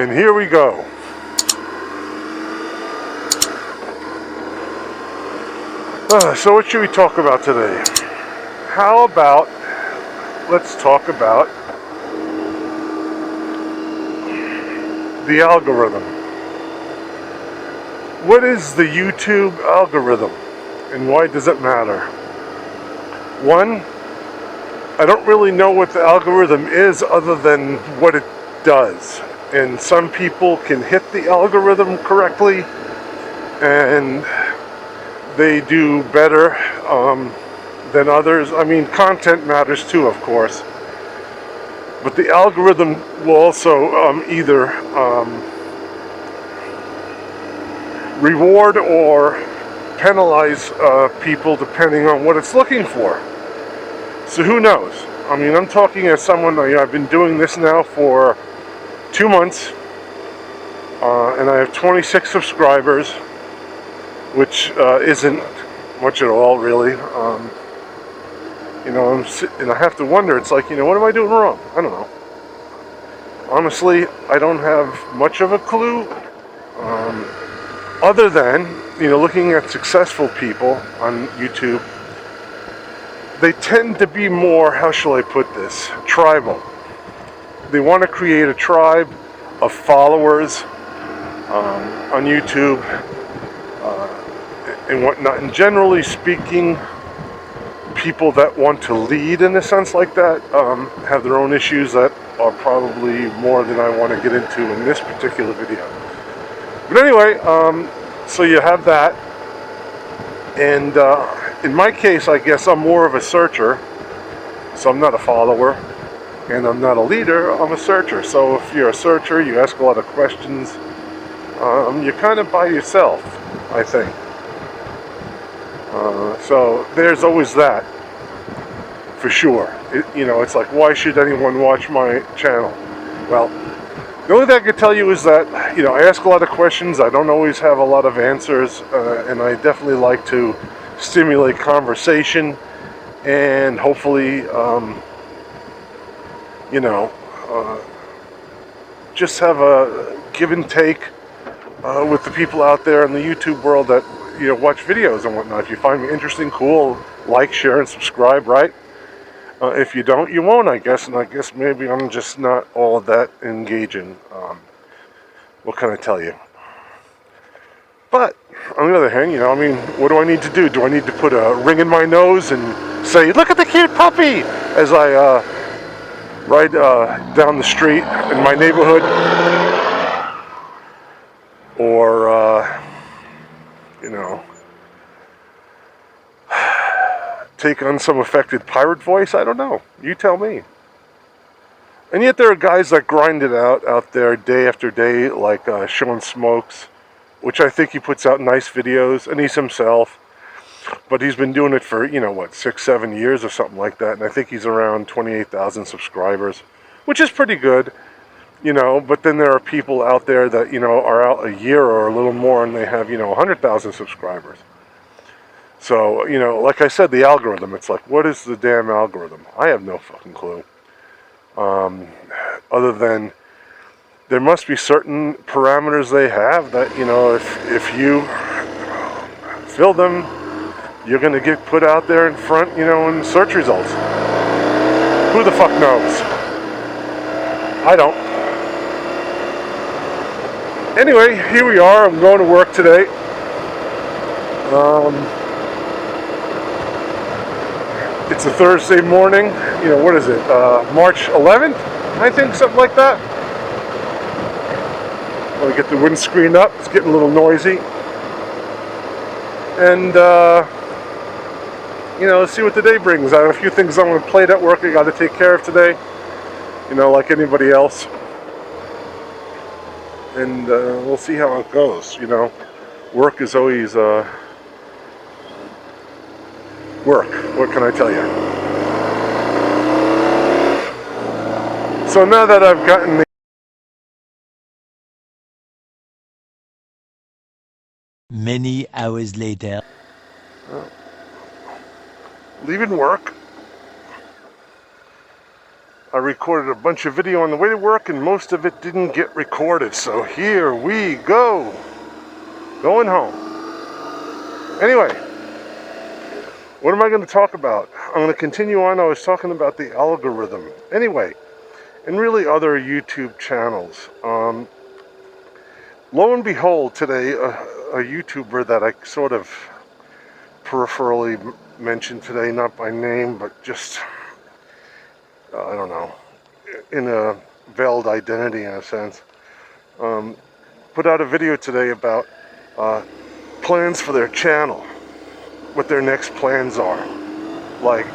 And here we go. So what should we talk about today? How about, let's talk about the algorithm. What is the YouTube algorithm and why does it matter? One, I don't really know what the algorithm is other than what it does. And some people can hit the algorithm correctly and they do better than others. I mean, content matters too, of course. But the algorithm will also either reward or penalize people depending on what it's looking for. So who knows? I mean, I'm talking as someone, I've been doing this now for 2 months, and I have 26 subscribers, which isn't much at all, really. And I have to wonder, it's like, what am I doing wrong? I don't know. Honestly, I don't have much of a clue, other than, looking at successful people on YouTube. They tend to be more, how shall I put this, tribal. They want to create a tribe of followers on YouTube and whatnot. And generally speaking, people that want to lead in a sense like that have their own issues that are probably more than I want to get into in this particular video. But anyway, so you have that. And in my case, I guess I'm more of a searcher. So I'm not a follower. And I'm not a leader, I'm a searcher. So if you're a searcher, you ask a lot of questions. You're kind of by yourself, I think. So there's always that, for sure. It's like, why should anyone watch my channel? Well, the only thing I can tell you is that, I ask a lot of questions. I don't always have a lot of answers, and I definitely like to stimulate conversation and hopefully, just have a give and take with the people out there in the YouTube world that watch videos and whatnot. If you find me interesting, cool, like, share, and subscribe, right? If you don't, you won't, I guess. And I guess maybe I'm just not all that engaging. What can I tell you? But on the other hand, what do I need to do? Do I need to put a ring in my nose and say, "Look at the cute puppy," as I ride down the street in my neighborhood? Or, take on some affected pirate voice? I don't know. You tell me. And yet there are guys that grind it out there day after day, like Sean Smokes, which I think he puts out nice videos, and he's himself. But he's been doing it for, 6-7 years or something like that. And I think he's around 28,000 subscribers, which is pretty good. But then there are people out there that, are out a year or a little more and they have, 100,000 subscribers. So, like I said, the algorithm, it's like, what is the damn algorithm? I have no fucking clue. Other than there must be certain parameters they have that, if you fill them, you're going to get put out there in front, in search results. Who the fuck knows? I don't. Anyway, here we are. I'm going to work today. It's a Thursday morning. What is it? March 11th? I think, something like that. Let me get the windscreen up. It's getting a little noisy. And, let's see what the day brings. I have a few things I'm going to plate at work I got to take care of today. Like anybody else. And we'll see how it goes. Work is always work. What can I tell you? So now that I've gotten the Many hours later. leaving work, I recorded a bunch of video on the way to work, and most of it didn't get recorded. So here we go. Going home. Anyway, what am I going to talk about? I'm going to continue on. I was talking about the algorithm. Anyway, and really other YouTube channels. Lo and behold, today, a YouTuber that I sort of peripherally mentioned today, not by name, but just, I don't know, in a veiled identity in a sense, put out a video today about plans for their channel, what their next plans are. Like,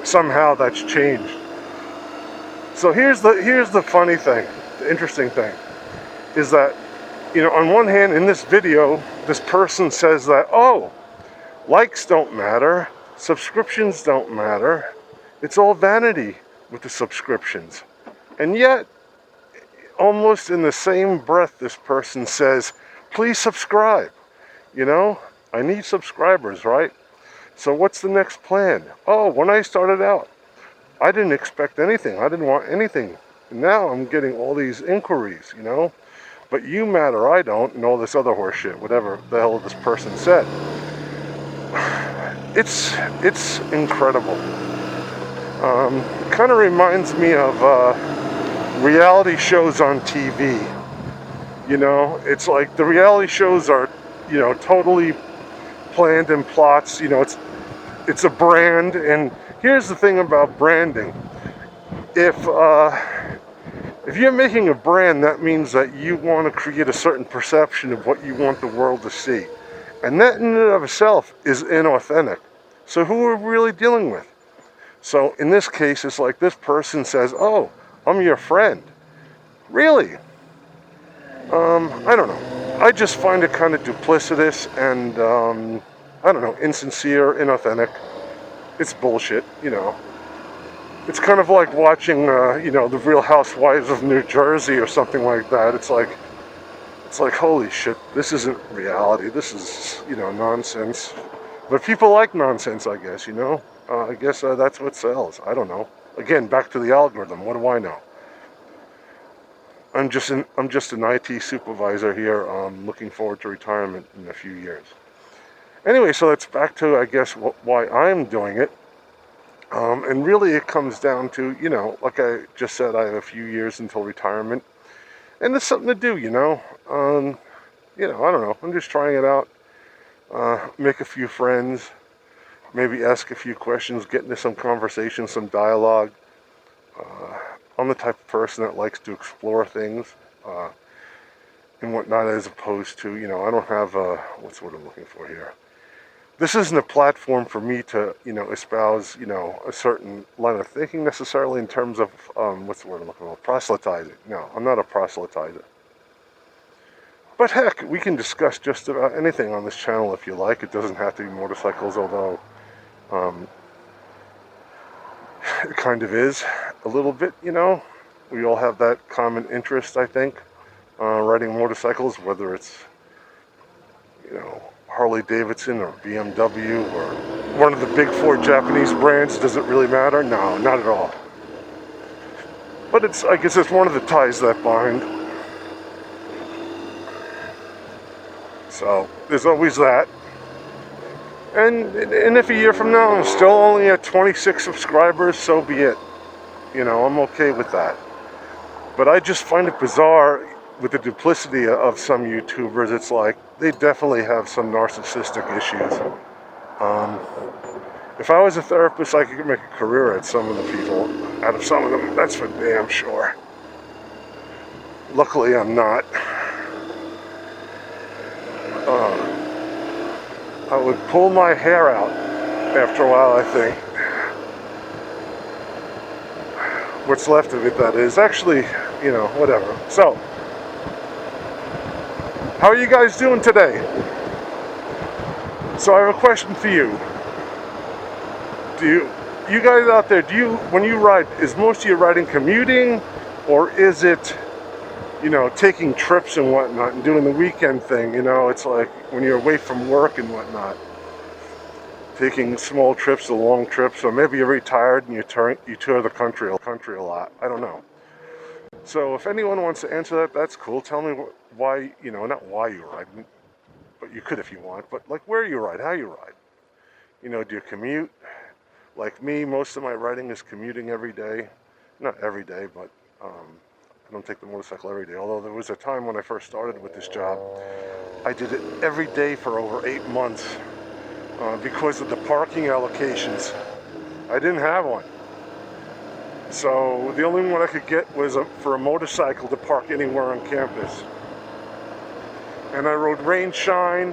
somehow that's changed. So here's the funny thing, the interesting thing, is that, you know, on one hand, in this video, this person says that, oh, likes don't matter, subscriptions don't matter, it's all vanity with the subscriptions. And yet, almost in the same breath, this person says, please subscribe. You know, I need subscribers, right? So what's the next plan? Oh, when I started out, I didn't expect anything. I didn't want anything. Now I'm getting all these inquiries, you know? But you matter, I don't, and all this other horse shit, whatever the hell this person said. It's incredible. Kind of reminds me of reality shows on TV. You know, it's like the reality shows are, you know, totally planned in plots. You know, it's a brand, and here's the thing about branding. If you're making a brand, that means that you want to create a certain perception of what you want the world to see. And that in and of itself is inauthentic. So who are we really dealing with? So in this case, it's like this person says, oh, I'm your friend. Really? I don't know. I just find it kind of duplicitous and, I don't know, insincere, inauthentic. It's bullshit, you know. It's kind of like watching, you know, The Real Housewives of New Jersey or something like that. It's like, holy shit, this isn't reality. This is, you know, nonsense. But people like nonsense, I guess, you know. I guess that's what sells. I don't know. Again, back to the algorithm. What do I know? I'm just an IT supervisor here. Looking forward to retirement in a few years. Anyway, so that's back to, I guess, why I'm doing it. And really it comes down to, you know, like I just said, I have a few years until retirement. And there's something to do, you know. You know, I don't know. I'm just trying it out. Make a few friends. Maybe ask a few questions. Get into some conversation, some dialogue. I'm the type of person that likes to explore things. And whatnot, as opposed to, you know, I don't have, what's what I'm looking for here. This isn't a platform for me to, you know, espouse, you know, a certain line of thinking necessarily in terms of, what's the word I'm looking for, proselytizing. No, I'm not a proselytizer. But heck, we can discuss just about anything on this channel if you like. It doesn't have to be motorcycles, although it kind of is a little bit, you know. We all have that common interest, I think, riding motorcycles, whether it's, you know, Harley Davidson or BMW or one of the big four Japanese brands. Does it really matter? No, not at all. But it's, I guess it's one of the ties that bind. So there's always that. And if a year from now I'm still only at 26 subscribers, so be it. You know, I'm okay with that. But I just find it bizarre with the duplicity of some YouTubers. It's like they definitely have some narcissistic issues. If I was a therapist, I could make a career at some of the people, out of some of them, that's for damn sure. Luckily, I'm not. I would pull my hair out after a while, I think. What's left of it, that is. Actually, you know, whatever. So, how are you guys doing today? So I have a question for you. You guys out there, when you ride, is most of your riding commuting, or is it, you know, taking trips and whatnot and doing the weekend thing? You know, it's like when you're away from work and whatnot. taking small trips to long trips, or maybe you're retired and you tour the country a lot. I don't know. So if anyone wants to answer that, that's cool. Tell me why, not why you ride, but you could if you want, but like where you ride, how you ride. Do you commute? Like me, most of my riding is commuting every day. Not every day, but I don't take the motorcycle every day. Although there was a time when I first started with this job, I did it every day for over 8 months because of the parking allocations. I didn't have one. So the only one I could get was for a motorcycle to park anywhere on campus. And I rode rain, shine,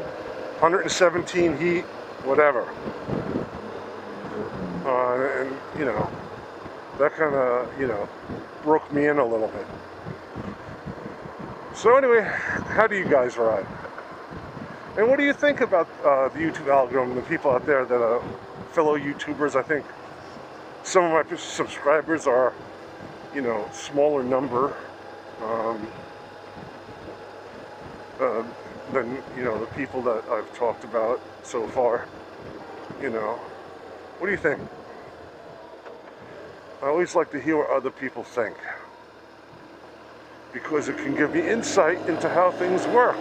117 heat, whatever. And that kind of, broke me in a little bit. So anyway, how do you guys ride? And what do you think about the YouTube algorithm, the people out there that are fellow YouTubers? I think some of my subscribers are, smaller number than, the people that I've talked about so far. What do you think? I always like to hear what other people think, because it can give me insight into how things work,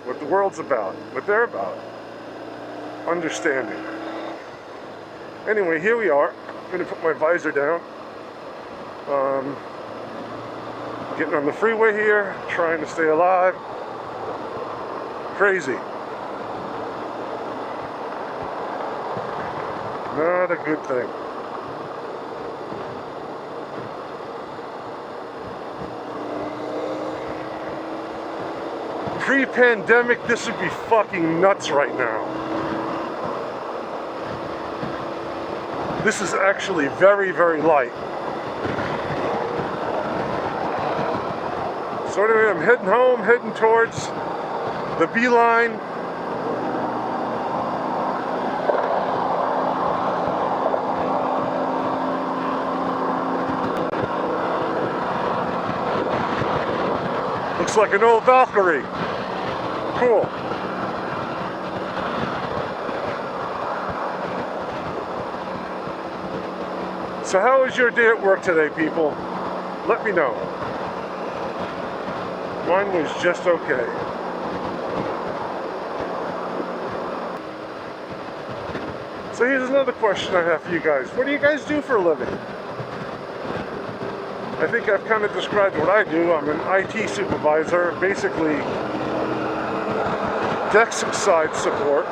what the world's about, what they're about, understanding. Anyway, here we are. I'm going to put my visor down. Getting on the freeway here, trying to stay alive. Crazy. Not a good thing. Pre-pandemic, this would be fucking nuts right now. This is actually very, very light. So anyway, I'm heading home, heading towards the beeline. Looks like an old Valkyrie. Cool. So how was your day at work today, people? Let me know. Mine was just okay. So here's another question I have for you guys. What do you guys do for a living? I think I've kind of described what I do. I'm an IT supervisor, basically desk side support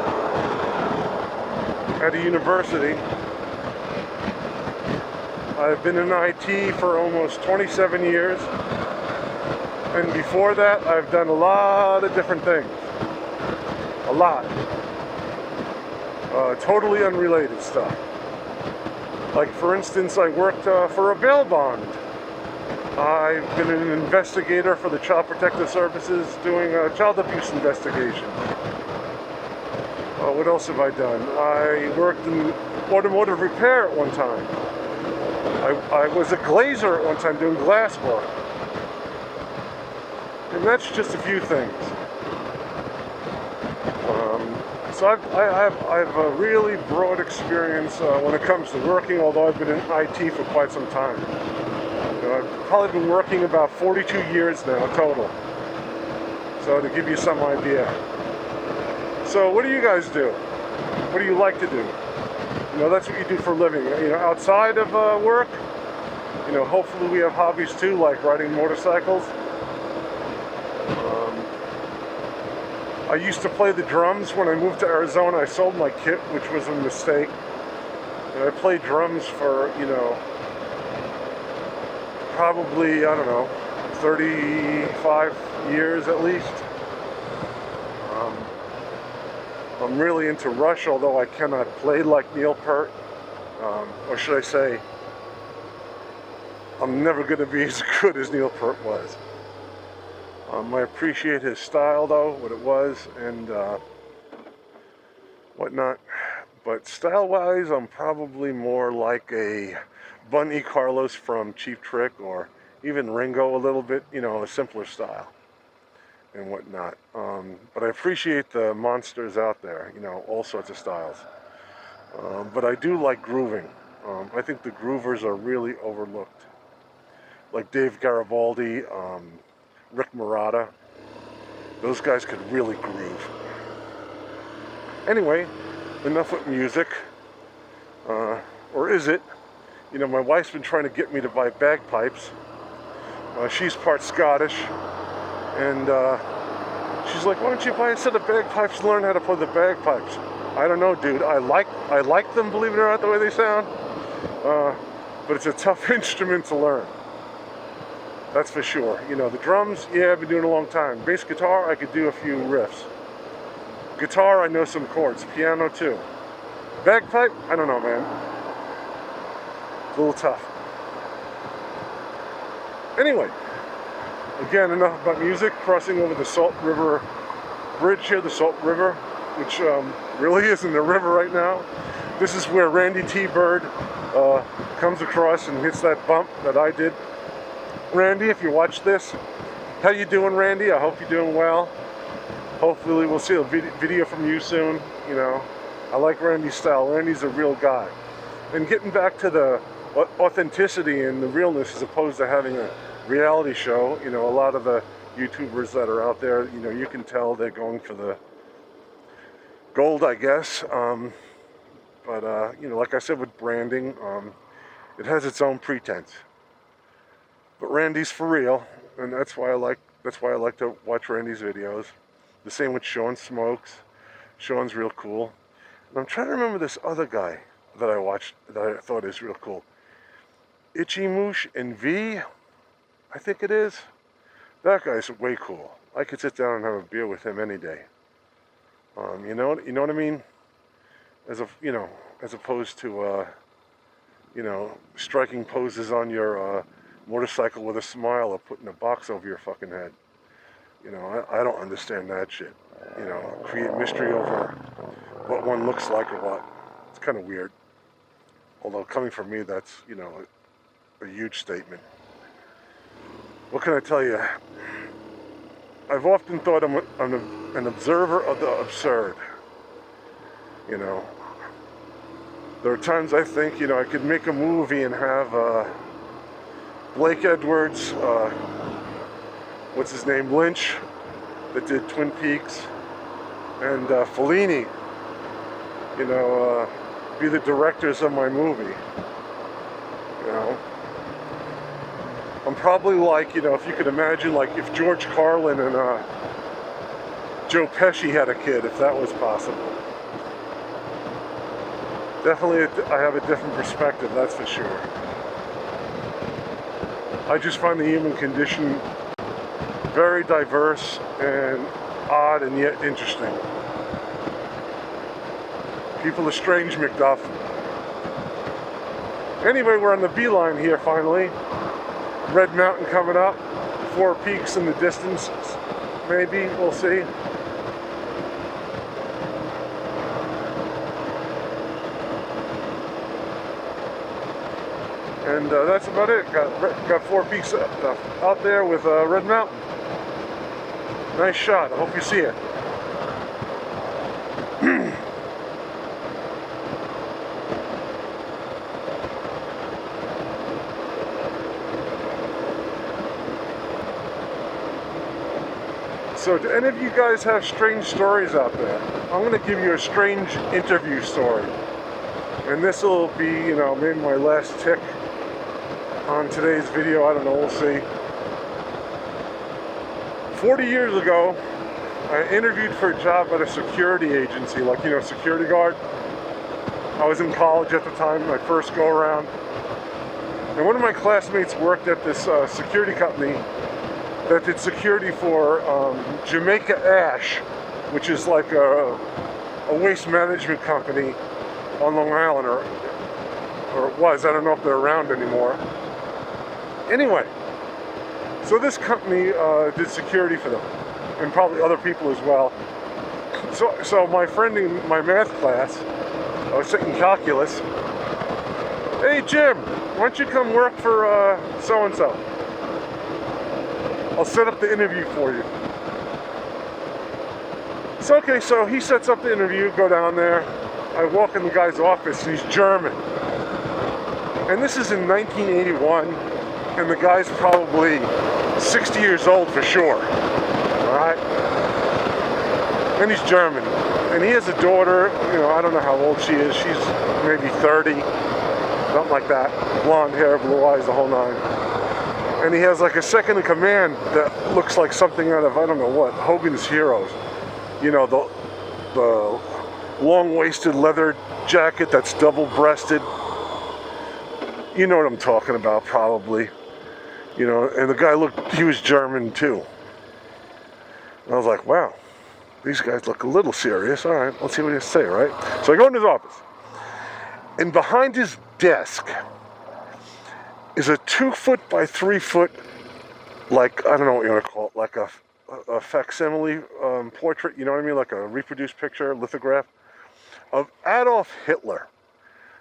at a university. I've been in IT for almost 27 years. And before that, I've done a lot of different things. A lot. Totally unrelated stuff. Like, for instance, I worked for a bail bond. I've been an investigator for the Child Protective Services doing a child abuse investigation. What else have I done? I worked in automotive repair at one time. I was a glazer at one time doing glass work. And that's just a few things. So I have a really broad experience when it comes to working, although I've been in IT for quite some time. I've probably been working about 42 years now total. So to give you some idea. So what do you guys do? What do you like to do? That's what you do for a living. Outside of work, hopefully we have hobbies too, like riding motorcycles. I used to play the drums. When I moved to Arizona, I sold my kit, which was a mistake. And I played drums for, probably, 35 years at least. I'm really into Rush, although I cannot play like Neil Peart. Or should I say, I'm never going to be as good as Neil Peart was. I appreciate his style, though, what it was, and whatnot. But style-wise, I'm probably more like a Bunny Carlos from Cheap Trick, or even Ringo a little bit, a simpler style and whatnot. But I appreciate the monsters out there, all sorts of styles. But I do like grooving. I think the groovers are really overlooked. Like Dave Garibaldi, Rick Marotta. Those guys could really groove. Anyway, enough with music. Or is it? You know, my wife's been trying to get me to buy bagpipes. She's part Scottish. And she's like, why don't you buy a set of bagpipes and learn how to play the bagpipes? I don't know, dude. I like them, believe it or not, the way they sound. But it's a tough instrument to learn. That's for sure. You know, the drums, yeah, I've been doing it a long time. Bass guitar, I could do a few riffs. Guitar, I know some chords. Piano, too. Bagpipe, I don't know, man. It's a little tough. Anyway, again, enough about music. Crossing over the Salt River Bridge here, the Salt River, which really isn't a river right now. This is where Randy T. Bird comes across and hits that bump that I did. Randy, if you watch this, how you doing, Randy? I hope you're doing well. Hopefully we'll see a video from you soon. You know, I like Randy's style. Randy's a real guy. And getting back to the authenticity and the realness as opposed to having a reality show, you know, a lot of the YouTubers that are out there, you know, you can tell they're going for the gold, I guess. But you know, like I said with branding, it has its own pretense. But Randy's for real, and that's why I like to watch Randy's videos. The same with Sean Smokes. Sean's real cool. And I'm trying to remember this other guy that I watched that I thought is real cool. Itchy Moosh and V, I think it is. That guy's way cool. I could sit down and have a beer with him any day. You know what I mean? As opposed to you know, striking poses on your motorcycle with a smile or putting a box over your fucking head. You know, I don't understand that shit. You know, create mystery over what one looks like or what. It's kind of weird. Although coming from me, that's, you know, a huge statement. What can I tell you? I've often thought I'm an observer of the absurd. You know, there are times I think, you know, I could make a movie and have Blake Edwards, what's his name, Lynch, that did Twin Peaks, and Fellini, you know, be the directors of my movie. You know, I'm probably like, you know, if you could imagine, like if George Carlin and Joe Pesci had a kid, if that was possible. Definitely, I have a different perspective, that's for sure. I just find the human condition very diverse and odd and yet interesting. People are strange, McDuff. Anyway, we're on the beeline here finally. Red Mountain coming up. 4 peaks in the distance, maybe, we'll see. And that's about it. Got 4 peaks out there with Red Mountain. Nice shot. I hope you see it. So do any of you guys have strange stories out there? I'm going to give you a strange interview story. And this will be, you know, maybe my last tick on today's video. I don't know, we'll see. 40 years ago, I interviewed for a job at a security agency, like, you know, security guard. I was in college at the time, my first go around. And one of my classmates worked at this security company that did security for Jamaica Ash, which is like a waste management company on Long Island, or it was. I don't know if they're around anymore. Anyway, so this company did security for them, and probably other people as well. So my friend in my math class, I was taking calculus. Hey Jim, why don't you come work for so-and-so? I'll set up the interview for you. So okay, so he sets up the interview, go down there, I walk in the guy's office and he's German. And this is in 1981, and the guy's probably 60 years old for sure. Alright? And he's German. And he has a daughter, you know, I don't know how old she is. She's maybe 30, something like that. Blonde hair, blue eyes, the whole nine. And he has like a second in command that looks like something out of, I don't know what, Hogan's Heroes. You know, the long-waisted leather jacket that's double-breasted. You know what I'm talking about, probably. You know, and the guy looked, he was German too. And I was like, wow, these guys look a little serious. All right, let's see what he has to say, right? So I go into his office. And behind his desk is a 2 foot by 3 foot, like, I don't know what you want to call it, like a facsimile portrait, you know what I mean? Like a reproduced picture, lithograph of Adolf Hitler.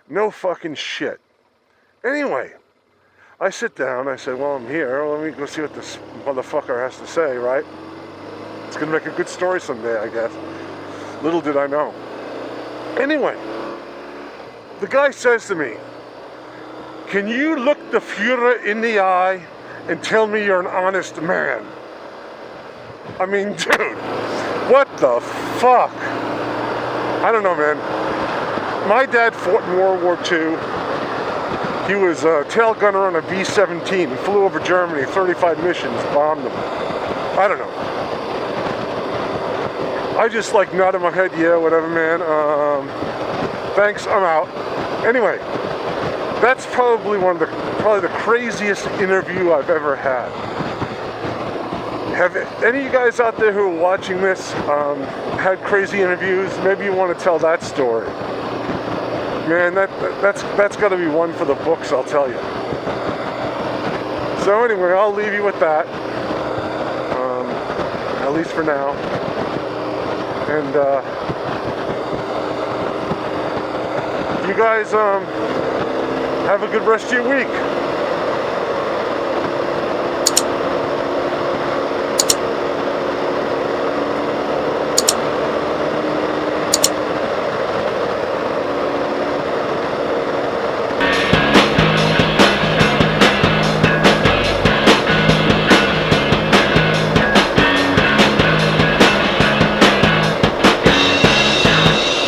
No fucking shit. Anyway, I sit down, I say, well, I'm here, let me go see what this motherfucker has to say, right? It's gonna make a good story someday, I guess. Little did I know. Anyway, the guy says to me, can you look the Führer in the eye and tell me you're an honest man? I mean, dude, what the fuck? I don't know, man. My dad fought in World War II. He was a tail gunner on a B-17. He flew over Germany, 35 missions, bombed them. I don't know. I just like nodded my head, yeah, whatever, man. Thanks, I'm out. Anyway, that's probably the craziest interview I've ever had. Have any of you guys out there who are watching this had crazy interviews? Maybe you want to tell that story. Man, that's got to be one for the books, I'll tell you. So anyway, I'll leave you with that, at least for now. And you guys have a good rest of your week.